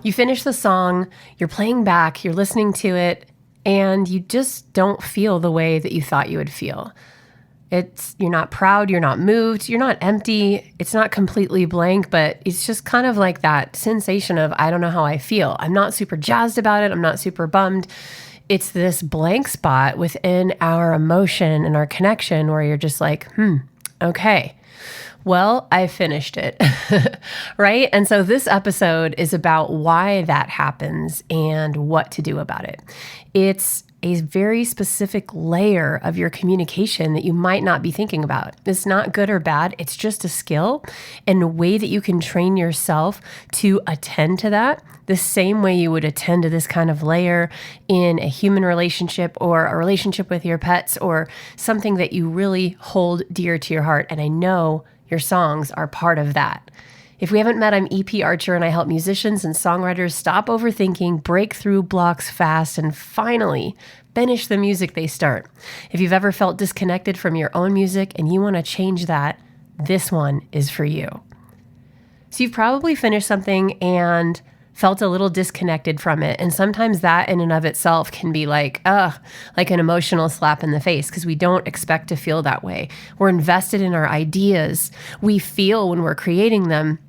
You finish the song, you're playing back, you're listening to it, and you just don't feel the way that you thought you would feel. You're not proud, you're not moved, you're not empty, it's not completely blank, but it's just kind of like that sensation of, I don't know how I feel. I'm not super jazzed about it, I'm not super bummed. It's this blank spot within our emotion and our connection where you're just like, okay, well, I finished it, right? And so this episode is about why that happens and what to do about it. It's a very specific layer of your communication that you might not be thinking about. It's not good or bad. It's just a skill and a way that you can train yourself to attend to that the same way you would attend to this kind of layer in a human relationship or a relationship with your pets or something that you really hold dear to your heart. And I know your songs are part of that. If we haven't met, I'm EP Archer, and I help musicians and songwriters stop overthinking, break through blocks fast, and finally finish the music they start. If you've ever felt disconnected from your own music and you want to change that, this one is for you. So you've probably finished something and felt a little disconnected from it. And sometimes that in and of itself can be like an emotional slap in the face because we don't expect to feel that way. We're invested in our ideas. We feel when we're creating them.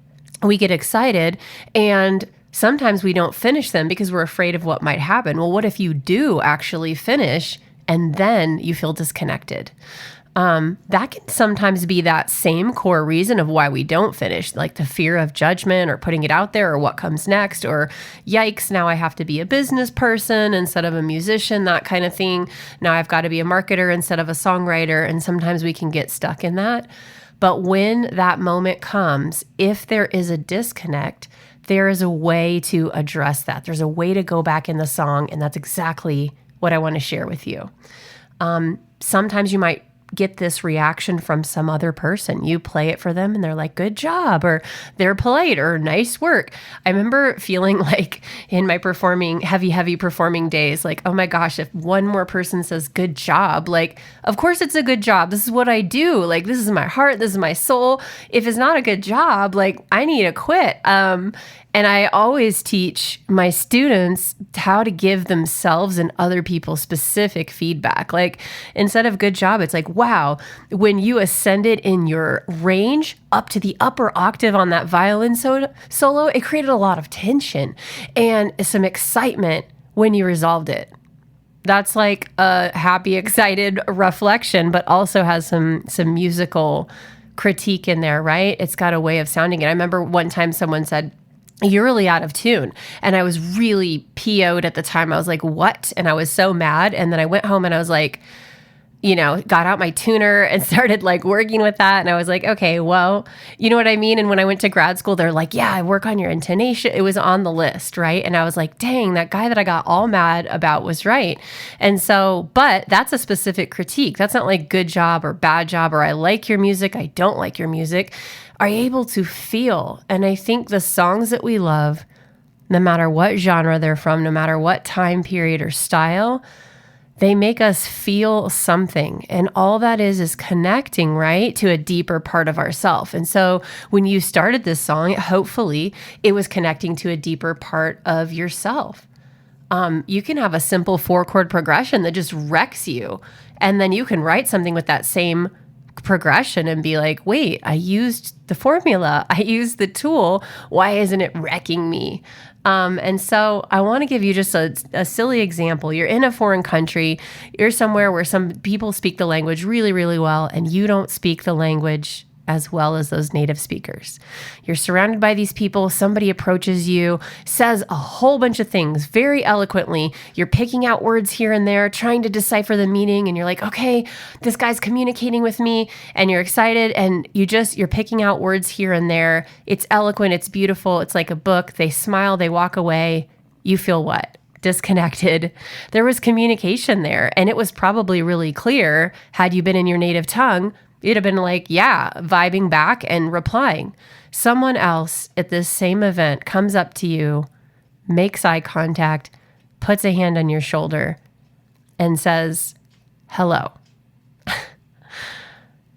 We get excited and sometimes we don't finish them because we're afraid of what might happen. Well, what if you do actually finish and then you feel disconnected? That can sometimes be that same core reason of why we don't finish, like the fear of judgment or putting it out there or what comes next or yikes, now I have to be a business person instead of a musician, that kind of thing. Now I've got to be a marketer instead of a songwriter. And sometimes we can get stuck in that. But when that moment comes, if there is a disconnect, there is a way to address that. There's a way to go back in the song, and that's exactly what I want to share with you. Sometimes you might get this reaction from some other person. You play it for them and they're like, good job, or they're polite, or nice work. I remember feeling like in my heavy performing days, like, oh my gosh, if one more person says good job, like, of course it's a good job. This is what I do. Like, this is my heart. This is my soul. If it's not a good job, like, I need to quit. And I always teach my students how to give themselves and other people specific feedback. Like, instead of good job, it's like, wow, when you ascended in your range up to the upper octave on that violin solo, it created a lot of tension and some excitement when you resolved it. That's like a happy, excited reflection, but also has some musical critique in there, right? It's got a way of sounding it. I remember one time someone said, you're really out of tune. And I was really PO'd at the time. I was like, what? And I was so mad. And then I went home and I was like, got out my tuner and started like working with that. And I was like, okay, well, you know what I mean? And when I went to grad school, they're like, yeah, I work on your intonation. It was on the list, right? And I was like, dang, that guy that I got all mad about was right. And so, but that's a specific critique. That's not like good job or bad job, or I like your music, I don't like your music. Are you able to feel? And I think the songs that we love, no matter what genre they're from, no matter what time period or style, they make us feel something. And all that is connecting, right, to a deeper part of ourself. And so when you started this song, hopefully it was connecting to a deeper part of yourself. You can have a simple 4-chord progression that just wrecks you. And then you can write something with that same progression and be like, wait, I used the formula. I used the tool. Why isn't it wrecking me? And so I want to give you just a silly example. You're in a foreign country. You're somewhere where some people speak the language really, really well, and you don't speak the language as well as those native speakers. You're surrounded by these people. Somebody approaches you, says a whole bunch of things very eloquently. You're picking out words here and there, trying to decipher the meaning. And you're like, okay, this guy's communicating with me. And you're excited. And you're picking out words here and there. It's eloquent. It's beautiful. It's like a book. They smile. They walk away. You feel what? Disconnected. There was communication there. And it was probably really clear. Had you been in your native tongue, you'd have been like, yeah, vibing back and replying. Someone else at this same event comes up to you, makes eye contact, puts a hand on your shoulder, and says, hello.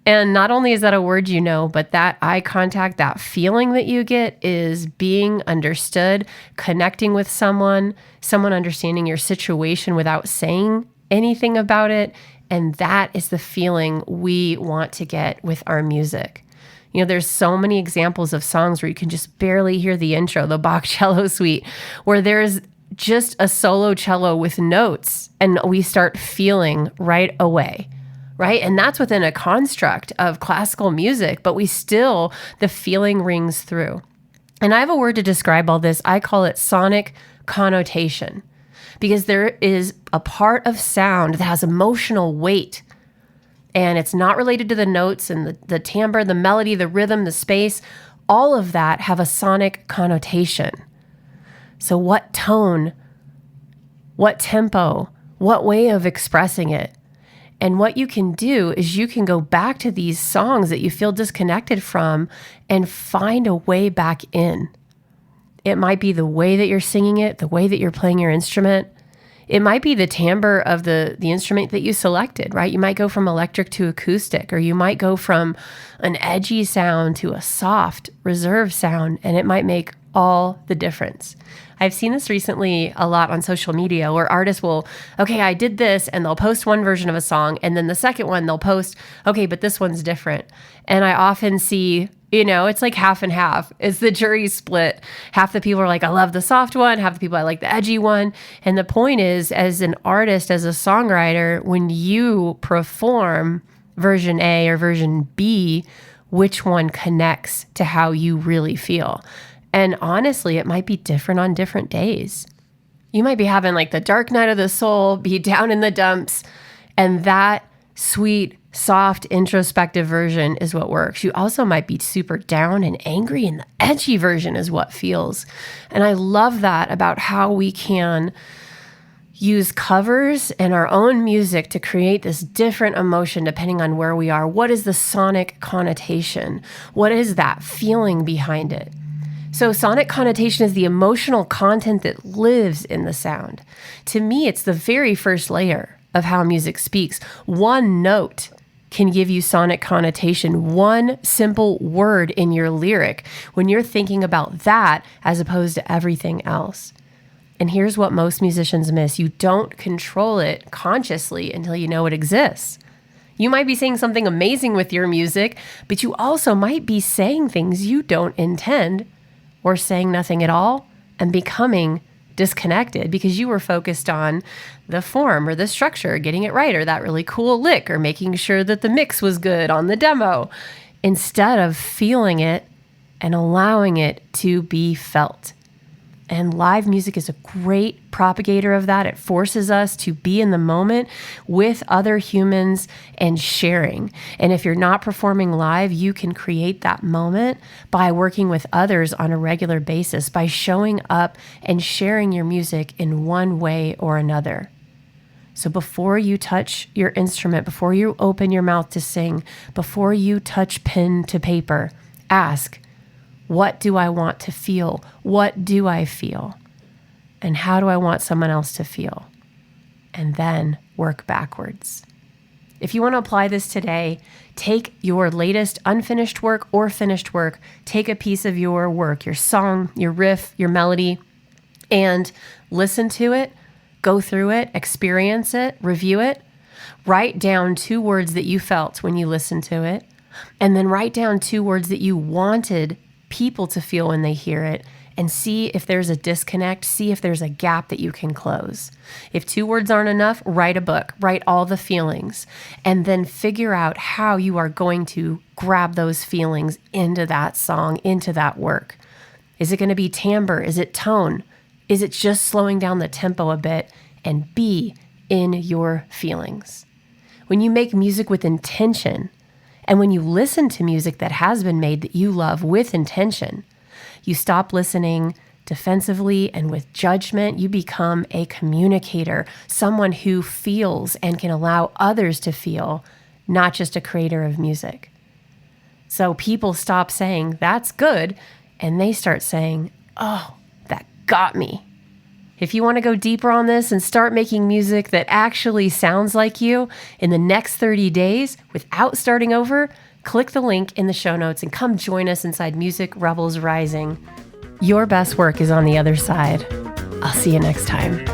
And And not only is that a word you know, but that eye contact, that feeling that you get is being understood, connecting with someone understanding your situation without saying anything about it. And that is the feeling we want to get with our music. There's so many examples of songs where you can just barely hear the intro, the Bach cello suite, where there's just a solo cello with notes and we start feeling right away. Right? And that's within a construct of classical music, but the feeling rings through. And I have a word to describe all this. I call it sonic connotation, because there is a part of sound that has emotional weight, and it's not related to the notes and the timbre, the melody, the rhythm, the space. All of that have a sonic connotation. So what tone, what tempo, what way of expressing it? And what you can do is you can go back to these songs that you feel disconnected from and find a way back in. It might be the way that you're singing it, the way that you're playing your instrument. It might be the timbre of the instrument that you selected, right? You might go from electric to acoustic, or you might go from an edgy sound to a soft, reserved sound, and it might make all the difference. I've seen this recently a lot on social media where artists will, okay, I did this, and they'll post one version of a song, and then the second one they'll post, okay, but this one's different. And I often see, it's like half and half. It's the jury split. Half the people are like, I love the soft one. Half the people, I like the edgy one. And the point is, as an artist, as a songwriter, when you perform version A or version B, which one connects to how you really feel? And honestly, it might be different on different days. You might be having like the dark night of the soul, be down in the dumps, and that sweet, soft, introspective version is what works. You also might be super down and angry, and the edgy version is what feels. And I love that about how we can use covers and our own music to create this different emotion depending on where we are. What is the sonic connotation? What is that feeling behind it? So sonic connotation is the emotional content that lives in the sound. To me, it's the very first layer of how music speaks. One note can give you sonic connotation, one simple word in your lyric when you're thinking about that as opposed to everything else. And here's what most musicians miss. You don't control it consciously until you know it exists. You might be saying something amazing with your music, but you also might be saying things you don't intend, or saying nothing at all and becoming disconnected because you were focused on the form or the structure, getting it right, or that really cool lick, or making sure that the mix was good on the demo, instead of feeling it and allowing it to be felt. And live music is a great propagator of that. It forces us to be in the moment with other humans and sharing. And if you're not performing live, you can create that moment by working with others on a regular basis, by showing up and sharing your music in one way or another. So before you touch your instrument, before you open your mouth to sing, before you touch pen to paper, ask, what do I want to feel? What do I feel? And how do I want someone else to feel? And then work backwards. If you want to apply this today, take your latest unfinished work or finished work, take a piece of your work, your song, your riff, your melody, and listen to it, go through it, experience it, review it, write down 2 words that you felt when you listened to it, and then write down 2 words that you wanted people to feel when they hear it, and see if there's a disconnect, see if there's a gap that you can close. If 2 words aren't enough, write a book, write all the feelings, and then figure out how you are going to grab those feelings into that song, into that work. Is it going to be timbre? Is it tone? Is it just slowing down the tempo a bit? And be in your feelings. When you make music with intention, and when you listen to music that has been made that you love with intention, you stop listening defensively and with judgment. You become a communicator, someone who feels and can allow others to feel, not just a creator of music. So people stop saying, that's good, and they start saying, oh, that got me. If you want to go deeper on this and start making music that actually sounds like you in the next 30 days without starting over, click the link in the show notes and come join us inside Music Rebels Rising. Your best work is on the other side. I'll see you next time.